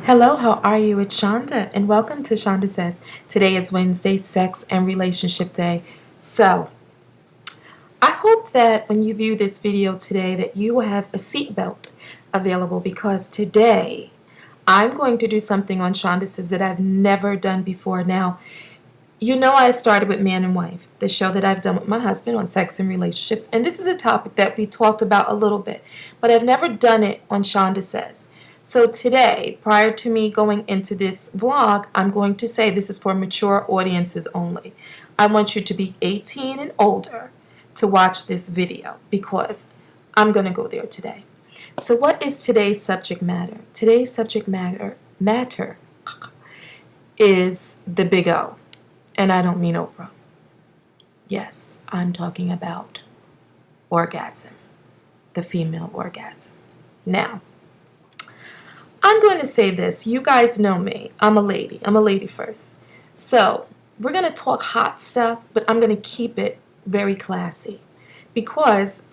Hello, how are you? It's Shanda, and welcome to Shanda Says. Today is Wednesday, Sex and Relationship Day. So, I hope that when you view this video today that you will have a seatbelt available because today I'm going to do something on Shanda Says that I've never done before. Now, you know I started with Man and Wife, the show that I've done with my husband on sex and relationships, and this is a topic that we talked about a little bit, but I've never done it on Shanda Says. So today, prior to me going into this vlog, I'm going to say this is for mature audiences only. I want you to be 18 and older to watch this video because I'm going to go there today. So what is today's subject matter? Today's subject matter is the big O. And I don't mean Oprah. Yes, I'm talking about orgasm, the female orgasm. Now, I'm going to say this. You guys know me. I'm a lady. I'm a lady first. So we're going to talk hot stuff, but I'm going to keep it very classy because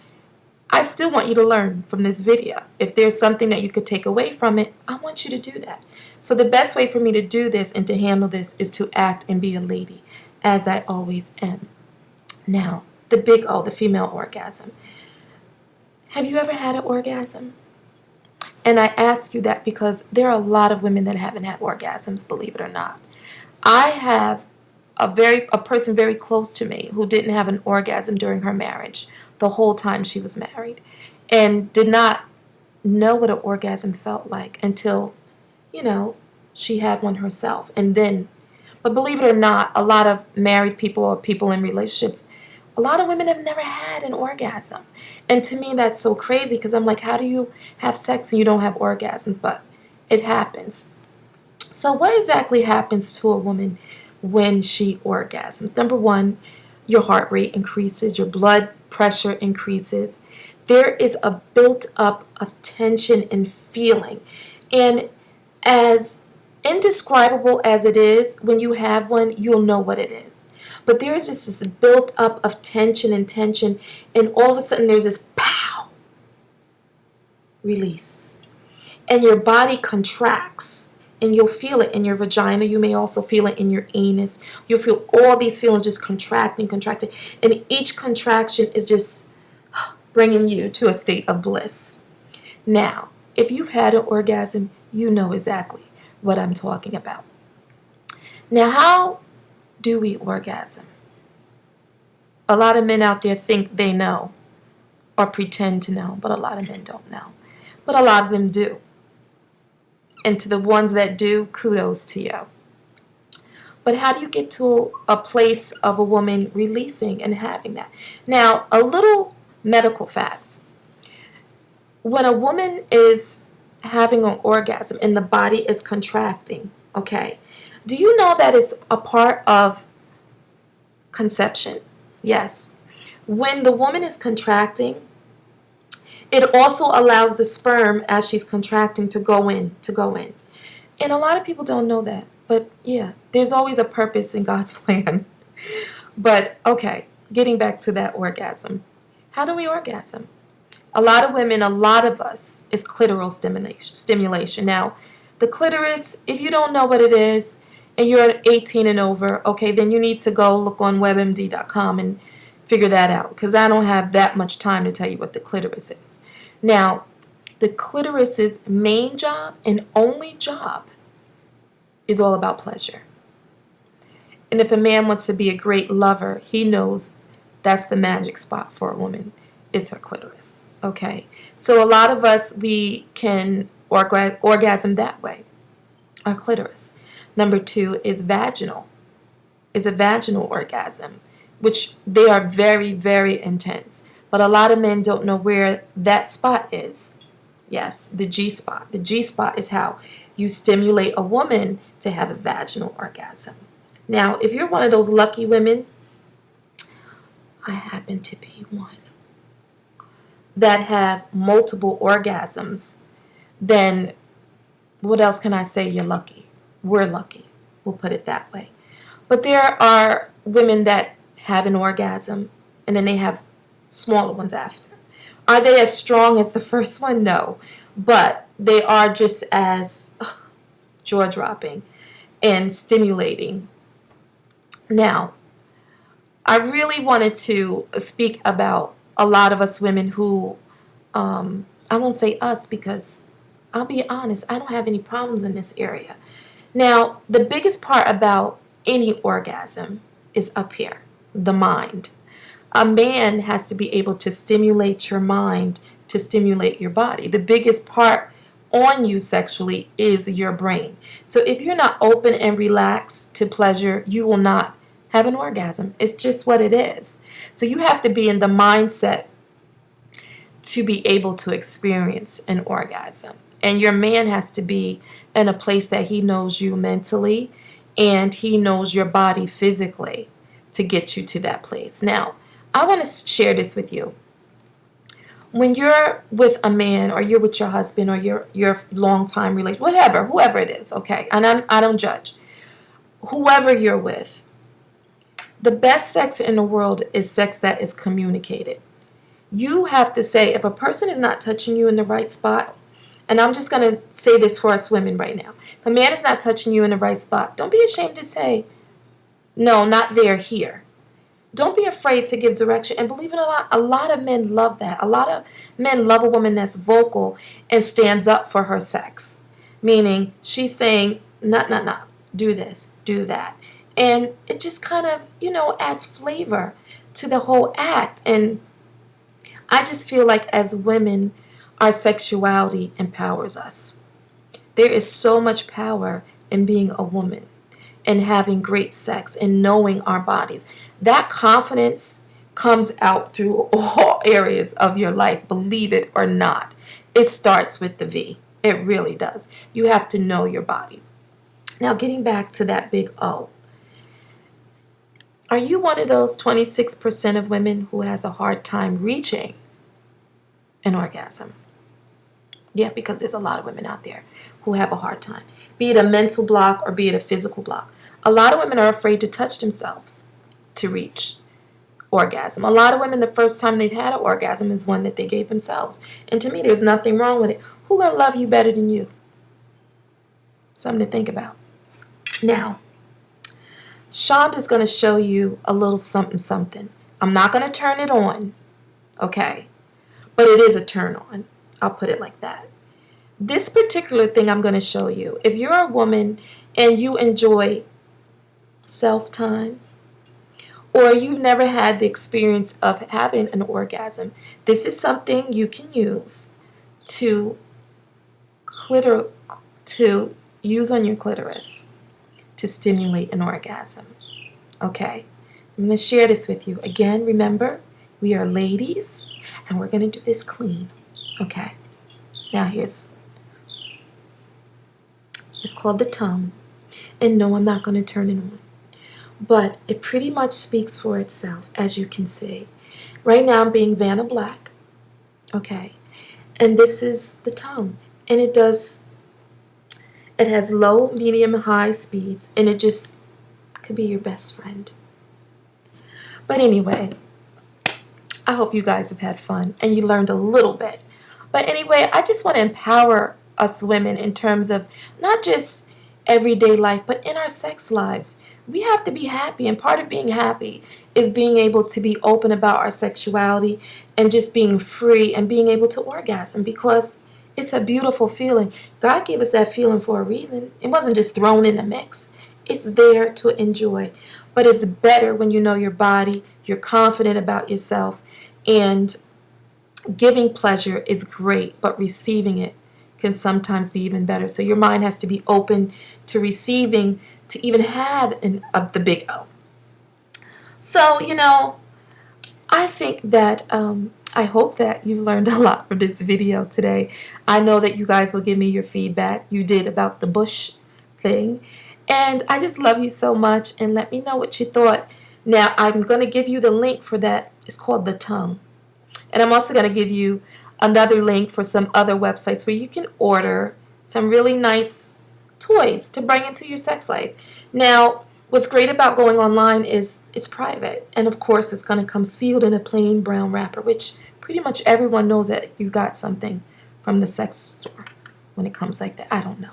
I still want you to learn from this video. If there's something that you could take away from it, I want you to do that. So the best way for me to do this and to handle this is to act and be a lady, as I always am. Now, the big O, the female orgasm. Have you ever had an orgasm? And I ask you that because there are a lot of women that haven't had orgasms, believe it or not. I have a person very close to me who didn't have an orgasm during her marriage the whole time she was married and did not know what an orgasm felt like until, she had one herself. But believe it or not, a lot of married people or people in relationships, a lot of women have never had an orgasm. And to me, that's so crazy because I'm like, how do you have sex and you don't have orgasms? But it happens. So what exactly happens to a woman when she orgasms? Number one, your heart rate increases, your blood pressure increases. There is a built up of tension and feeling. And as indescribable as it is, when you have one, you'll know what it is. But there is just this built up of tension, and all of a sudden there's this pow, release. And your body contracts, and you'll feel it in your vagina. You may also feel it in your anus. You'll feel all these feelings just contracting. And each contraction is just bringing you to a state of bliss. Now, if you've had an orgasm, you know exactly what I'm talking about. Now, how do we orgasm? A lot of men out there think they know or pretend to know, but a lot of men don't know. But a lot of them do. And to the ones that do, kudos to you. But how do you get to a place of a woman releasing and having that? Now, a little medical fact. When a woman is having an orgasm and the body is contracting, okay, do you know that it's a part of conception? Yes. When the woman is contracting, it also allows the sperm as she's contracting to go in. And a lot of people don't know that. But yeah, there's always a purpose in God's plan. But okay, getting back to that orgasm. How do we orgasm? A lot of women, a lot of us, is clitoral stimulation. Now, the clitoris, if you don't know what it is, and you're 18 and over, okay, then you need to go look on webmd.com and figure that out, because I don't have that much time to tell you what the clitoris is. Now, the clitoris's main job and only job is all about pleasure. And if a man wants to be a great lover, he knows that's the magic spot for a woman, is her clitoris. Okay, so a lot of us, we can orgasm that way, our clitoris. Number two is a vaginal orgasm, which they are very, very intense. But a lot of men don't know where that spot is. Yes, the G spot. The G spot is how you stimulate a woman to have a vaginal orgasm. Now, if you're one of those lucky women, I happen to be one, that have multiple orgasms, then what else can I say? You're lucky. We're lucky. We'll put it that way. But there are women that have an orgasm and then they have smaller ones after. Are they as strong as the first one? No. But they are just as jaw-dropping and stimulating. Now, I really wanted to speak about a lot of us women who, I won't say us because I'll be honest, I don't have any problems in this area. Now, the biggest part about any orgasm is up here, the mind. A man has to be able to stimulate your mind to stimulate your body. The biggest part on you sexually is your brain. So if you're not open and relaxed to pleasure, you will not have an orgasm. It's just what it is. So you have to be in the mindset to be able to experience an orgasm. And your man has to be in a place that he knows you mentally and he knows your body physically to get you to that place. Now, I want to share this with you. When you're with a man or you're with your husband or your long-time relation, whatever, whoever it is, okay, and I don't judge, whoever you're with, the best sex in the world is sex that is communicated. You have to say, if a person is not touching you in the right spot, and I'm just going to say this for us women right now, if a man is not touching you in the right spot, don't be ashamed to say, no, not there, here. Don't be afraid to give direction. And believe it or not, a lot of men love that. A lot of men love a woman that's vocal and stands up for her sex. Meaning she's saying, no, do this, do that. And it just kind of, adds flavor to the whole act. And I just feel like as women, our sexuality empowers us. There is so much power in being a woman and having great sex and knowing our bodies. That confidence comes out through all areas of your life, believe it or not. It starts with the V. It really does. You have to know your body. Now, getting back to that big O. Are you one of those 26% of women who has a hard time reaching an orgasm? Yeah, because there's a lot of women out there who have a hard time. Be it a mental block or be it a physical block. A lot of women are afraid to touch themselves to reach orgasm. A lot of women, the first time they've had an orgasm is one that they gave themselves. And to me, there's nothing wrong with it. Who's going to love you better than you? Something to think about. Now, Shanda's going to show you a little something. I'm not going to turn it on, okay? But it is a turn on. I'll put it like that. This particular thing I'm going to show you, if you're a woman and you enjoy self-time, or you've never had the experience of having an orgasm, this is something you can use to use on your clitoris to stimulate an orgasm. Okay, I'm going to share this with you. Again, remember, we are ladies, and we're going to do this clean. Okay, now it's called the tongue. And no, I'm not going to turn it on. But it pretty much speaks for itself, as you can see. Right now I'm being Vanna Black. Okay, and this is the tongue. And it has low, medium, and high speeds. And it just could be your best friend. But anyway, I hope you guys have had fun and you learned a little bit. But anyway, I just want to empower us women in terms of not just everyday life, but in our sex lives. We have to be happy, and part of being happy is being able to be open about our sexuality and just being free and being able to orgasm, because it's a beautiful feeling. God gave us that feeling for a reason. It wasn't just thrown in the mix. It's there to enjoy. But it's better when you know your body, you're confident about yourself, and giving pleasure is great, but receiving it can sometimes be even better. So your mind has to be open to receiving, to even have the big O. So, I think that, I hope that you learned a lot from this video today. I know that you guys will give me your feedback. You did about the bush thing. And I just love you so much, and let me know what you thought. Now, I'm going to give you the link for that. It's called The Tongue. And I'm also going to give you another link for some other websites where you can order some really nice toys to bring into your sex life. Now, what's great about going online is it's private. And of course, it's going to come sealed in a plain brown wrapper, which pretty much everyone knows that you got something from the sex store when it comes like that. I don't know.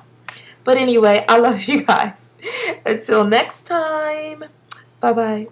But anyway, I love you guys. Until next time. Bye bye.